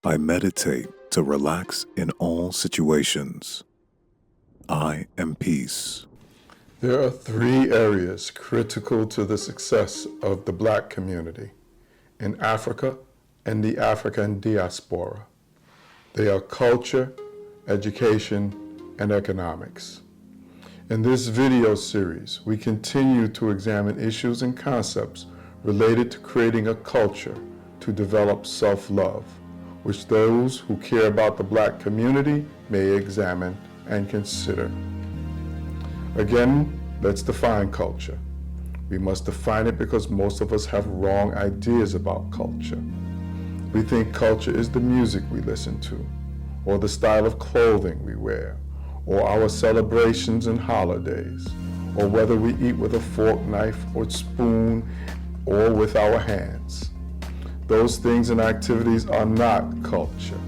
I meditate to relax in all situations. I am peace. There are three areas critical to the success of the Black community in Africa and the African diaspora. They are culture, education, and economics. In this video series, we continue to examine issues and concepts related to creating a culture to develop self-love, which those who care about the Black community may examine and consider. Again, let's define culture. We must define it because most of us have wrong ideas about culture. We think culture is the music we listen to, or the style of clothing we wear, or our celebrations and holidays, or whether we eat with a fork, knife, or spoon, or with our hands. Those things and activities are not culture.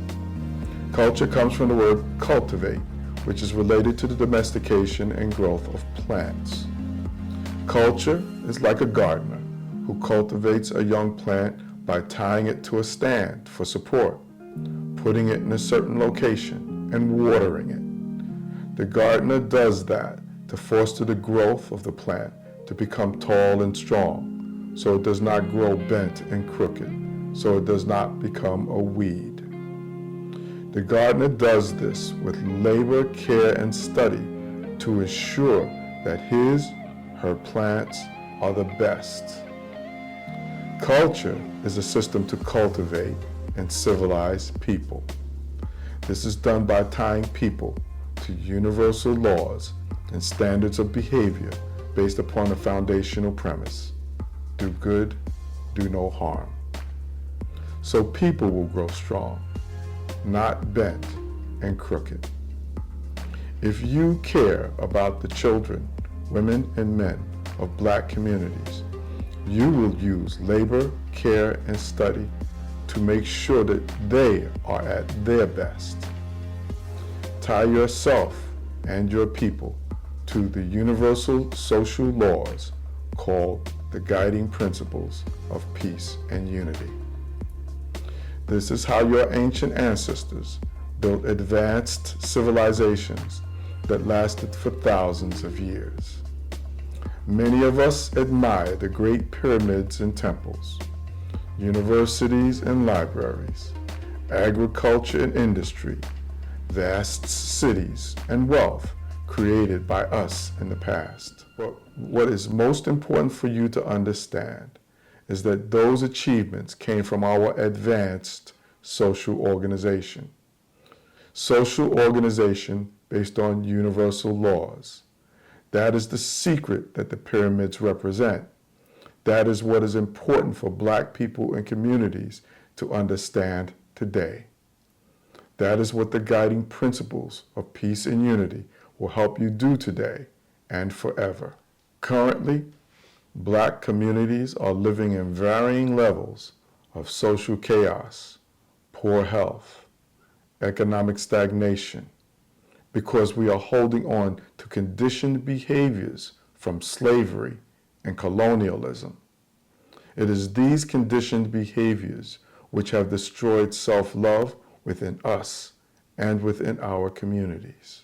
Culture comes from the word cultivate, which is related to the domestication and growth of plants. Culture is like a gardener who cultivates a young plant by tying it to a stand for support, putting it in a certain location, and watering it. The gardener does that to foster the growth of the plant to become tall and strong, so it does not grow bent and crooked, so it does not become a weed. The gardener does this with labor, care, and study to ensure that her plants are the best. Culture is a system to cultivate and civilize people. This is done by tying people to universal laws and standards of behavior based upon a foundational premise: do good, do no harm. So people will grow strong, not bent and crooked. If you care about the children, women, and men of Black communities, you will use labor, care, and study to make sure that they are at their best. Tie yourself and your people to the universal social laws called the guiding principles of peace and unity. This is how your ancient ancestors built advanced civilizations that lasted for thousands of years. Many of us admire the great pyramids and temples, universities and libraries, agriculture and industry, vast cities and wealth created by us in the past. But what is most important for you to understand is that those achievements came from our advanced social organization. Social organization based on universal laws. That is the secret that the pyramids represent. That is what is important for Black people and communities to understand today. That is what the guiding principles of peace and unity will help you do today and forever. Currently, Black communities are living in varying levels of social chaos, poor health, economic stagnation, because we are holding on to conditioned behaviors from slavery and colonialism. It is these conditioned behaviors which have destroyed self-love within us and within our communities.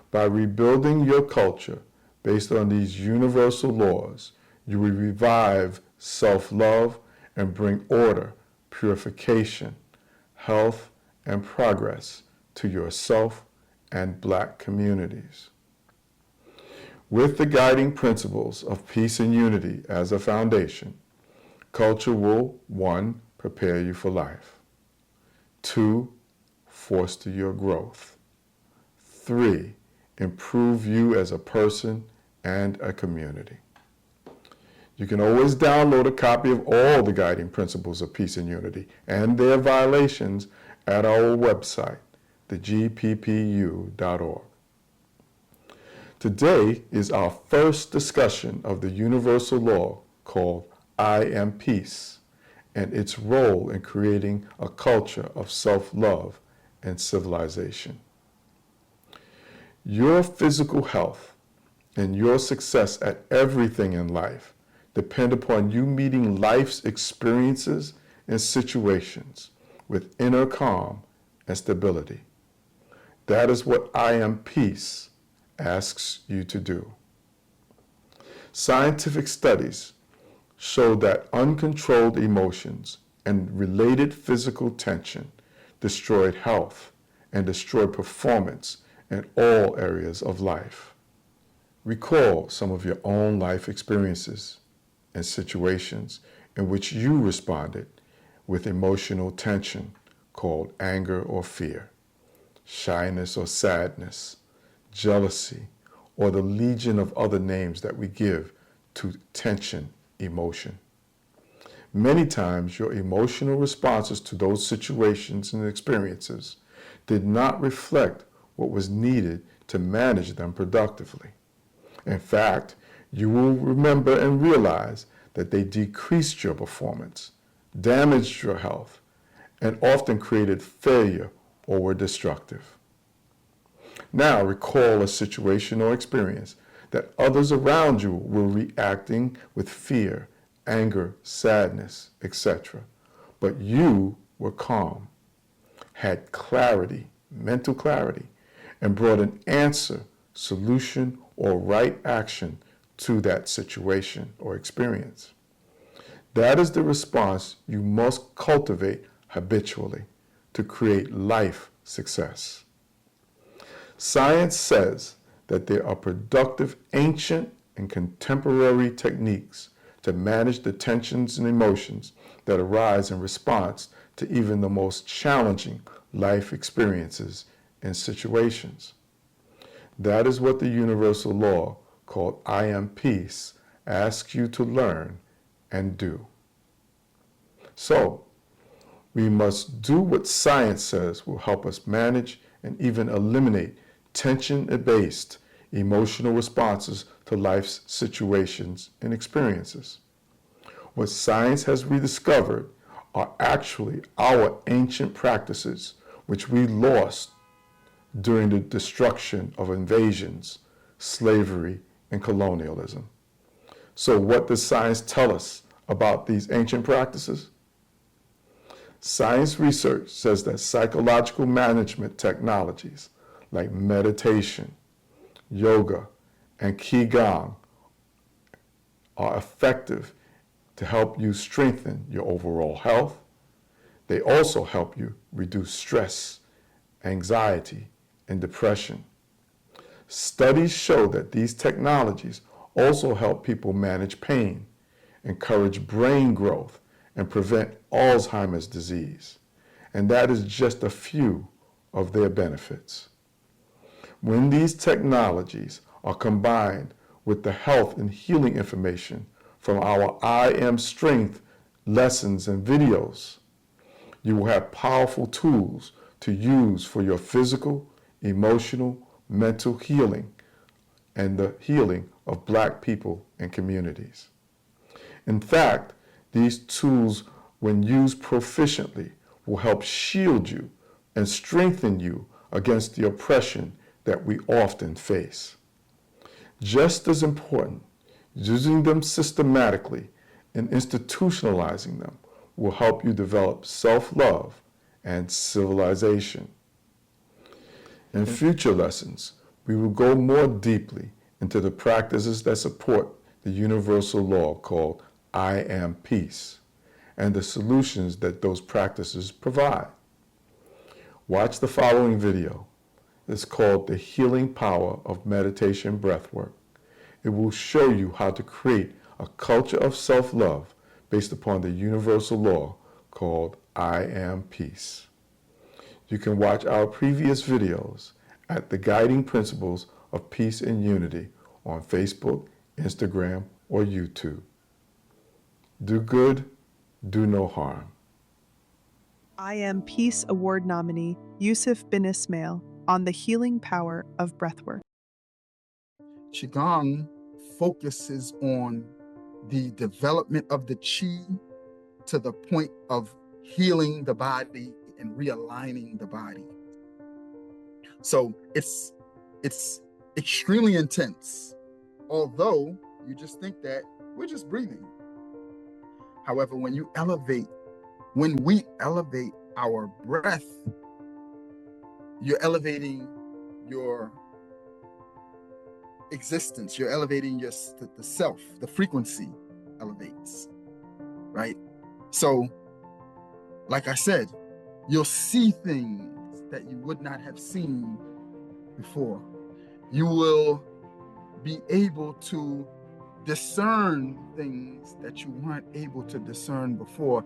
By rebuilding your culture based on these universal laws, you will revive self-love and bring order, purification, health, and progress to yourself and Black communities. With the guiding principles of peace and unity as a foundation, culture will, 1, prepare you for life. 2, foster your growth. 3, improve you as a person and a community. You can always download a copy of all the guiding principles of peace and unity and their violations at our website, thegppu.org. Today is our first discussion of the universal law called I am peace and its role in creating a culture of self-love and civilization. Your physical health and your success at everything in life depend upon you meeting life's experiences and situations with inner calm and stability. That is what I Am Peace asks you to do. Scientific studies show that uncontrolled emotions and related physical tension destroyed health and destroyed performance in all areas of life. Recall some of your own life experiences and situations in which you responded with emotional tension called anger or fear, shyness or sadness, jealousy, or the legion of other names that we give to tension emotion. Many times your emotional responses to those situations and experiences did not reflect what was needed to manage them productively. In fact, you will remember and realize that they decreased your performance, damaged your health, and often created failure or were destructive. Now recall a situation or experience that others around you were reacting with fear, anger, sadness, etc. But you were calm, had clarity, mental clarity, and brought an answer, solution, or right action to that situation or experience. That is the response you must cultivate habitually to create life success. Science says that there are productive ancient and contemporary techniques to manage the tensions and emotions that arise in response to even the most challenging life experiences and situations. That is what the universal law called I Am Peace asks you to learn and do. So, we must do what science says will help us manage and even eliminate tension-based emotional responses to life's situations and experiences. What science has rediscovered are actually our ancient practices, which we lost during the destruction of invasions, slavery, and colonialism. So what does science tell us about these ancient practices? Science research says that psychological management technologies like meditation, yoga, and qigong are effective to help you strengthen your overall health. They also help you reduce stress, anxiety, and depression. Studies show that these technologies also help people manage pain, encourage brain growth, and prevent Alzheimer's disease. And that is just a few of their benefits. When these technologies are combined with the health and healing information from our I Am Strength lessons and videos, you will have powerful tools to use for your physical, emotional, mental healing and the healing of Black people and communities. In fact, these tools, when used proficiently, will help shield you and strengthen you against the oppression that we often face. Just as important, using them systematically and institutionalizing them will help you develop self-love and civilization. In future lessons, we will go more deeply into the practices that support the universal law called I Am Peace and the solutions that those practices provide. Watch the following video. It's called The Healing Power of Meditation Breathwork. It will show you how to create a culture of self-love based upon the universal law called I Am Peace. You can watch our previous videos at the Guiding Principles of Peace and Unity on Facebook, Instagram, or YouTube. Do good, do no harm. I Am Peace Award nominee Yusuf bin Ismail on the healing power of breathwork. Qigong focuses on the development of the qi to the point of healing the body and realigning the body. So it's extremely intense, although you just think that we're just breathing. However, when we elevate our breath, you're elevating your existence, you're elevating the self, the frequency elevates, right? So, like I said, you'll see things that you would not have seen before. You will be able to discern things that you weren't able to discern before.